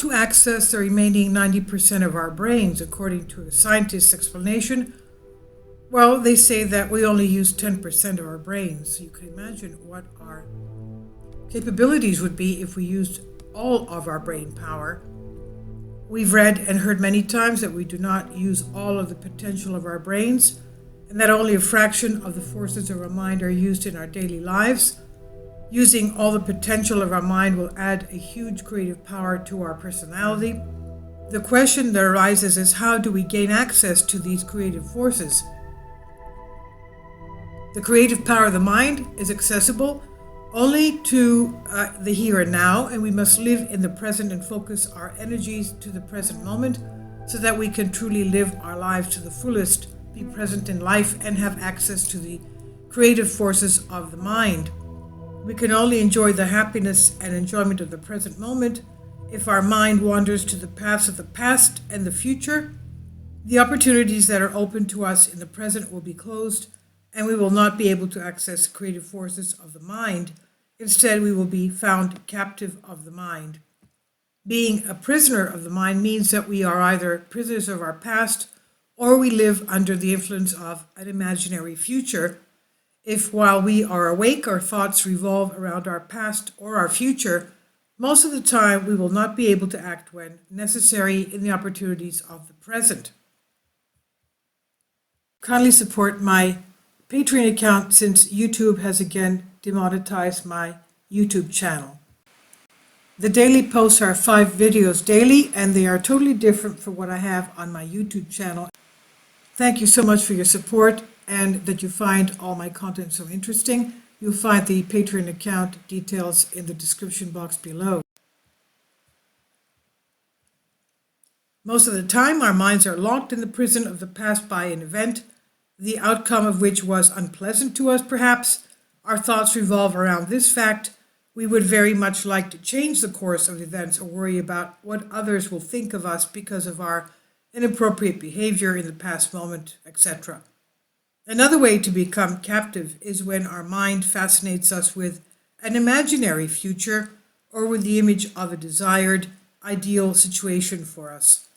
to access the remaining 90% of our brains, according to a scientist's explanation? Well, they say that we only use 10% of our brains. So you can imagine what our capabilities would be if we used all of our brain power. We've read and heard many times that we do not use all of the potential of our brains, and that only a fraction of the forces of our mind are used in our daily lives. Using all the potential of our mind will add a huge creative power to our personality. The question that arises is, how do we gain access to these creative forces? The creative power of the mind is accessible only to the here and now, and we must live in the present and focus our energies to the present moment so that we can truly live our lives to the fullest, be present in life, and have access to the creative forces of the mind. We can only enjoy the happiness and enjoyment of the present moment if our mind wanders to the paths of the past and the future. The opportunities that are open to us in the present will be closed, and we will not be able to access the creative forces of the mind. Instead, we will be found captive of the mind. Being a prisoner of the mind means that we are either prisoners of our past or we live under the influence of an imaginary future. If while we are awake, our thoughts revolve around our past or our future, most of the time we will not be able to act when necessary in the opportunities of the present. Kindly support my Patreon account since YouTube has again demonetized my YouTube channel. The daily posts are 5 videos daily, and they are totally different from what I have on my YouTube channel. Thank you so much for your support and that you find all my content so interesting. You'll find the Patreon account details in the description box below. Most of the time, our minds are locked in the prison of the past by an event, the outcome of which was unpleasant to us perhaps. Our thoughts revolve around this fact. We would very much like to change the course of events or worry about what others will think of us because of our inappropriate behavior in the past moment, etc. Another way to become captive is when our mind fascinates us with an imaginary future or with the image of a desired, ideal situation for us.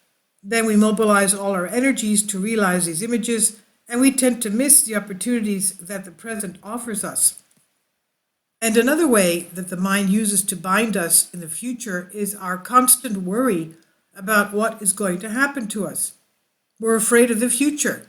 Then we mobilize all our energies to realize these images, and we tend to miss the opportunities that the present offers us. And another way that the mind uses to bind us in the future is our constant worry about what is going to happen to us. We're afraid of the future.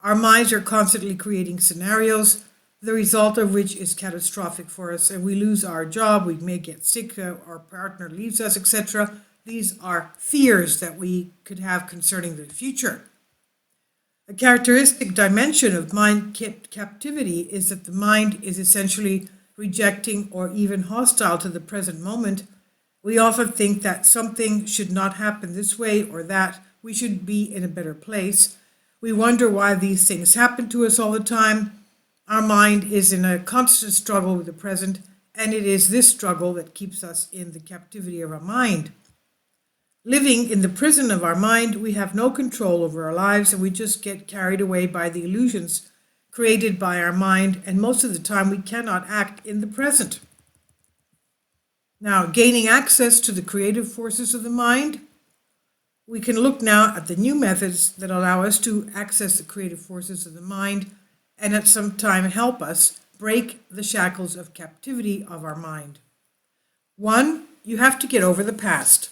Our minds are constantly creating scenarios, the result of which is catastrophic for us, and we lose our job, we may get sick, our partner leaves us, etc. These are fears that we could have concerning the future. A characteristic dimension of mind captivity is that the mind is essentially rejecting or even hostile to the present moment. We often think that something should not happen this way or that, we should be in a better place. We wonder why these things happen to us all the time. Our mind is in a constant struggle with the present, and it is this struggle that keeps us in the captivity of our mind. Living in the prison of our mind, we have no control over our lives, and we just get carried away by the illusions created by our mind, and most of the time we cannot act in the present. Now, gaining access to the creative forces of the mind, we can look now at the new methods that allow us to access the creative forces of the mind and at some time help us break the shackles of captivity of our mind. 1, you have to get over the past.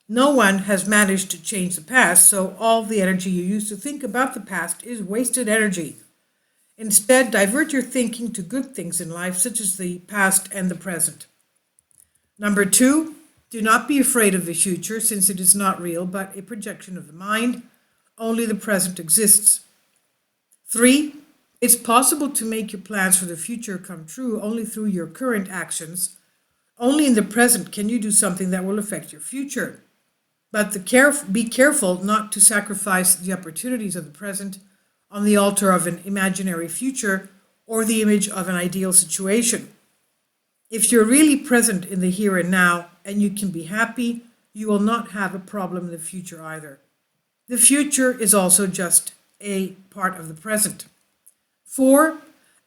No one has managed to change the past, so all the energy you use to think about the past is wasted energy. Instead, divert your thinking to good things in life, such as the past and the present. Number 2, do not be afraid of the future, since it is not real, but a projection of the mind. Only the present exists. 3, it's possible to make your plans for the future come true only through your current actions. Only in the present can you do something that will affect your future. But be careful not to sacrifice the opportunities of the present on the altar of an imaginary future or the image of an ideal situation. If you're really present in the here and now and you can be happy, you will not have a problem in the future either. The future is also just a part of the present. 4,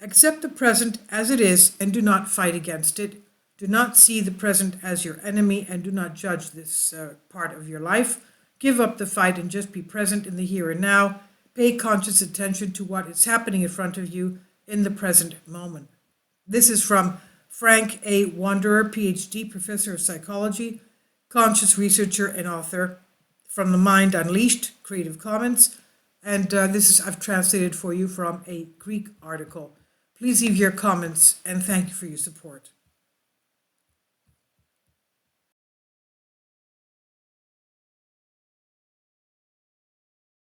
accept the present as it is and do not fight against it. Do not see the present as your enemy and do not judge this part of your life. Give up the fight and just be present in the here and now. Pay conscious attention to what is happening in front of you in the present moment. This is from Frank A. Wanderer, PhD, Professor of Psychology, conscious researcher and author, from The Mind Unleashed, Creative Commons. And I've translated for you from a Greek article. Please leave your comments and thank you for your support.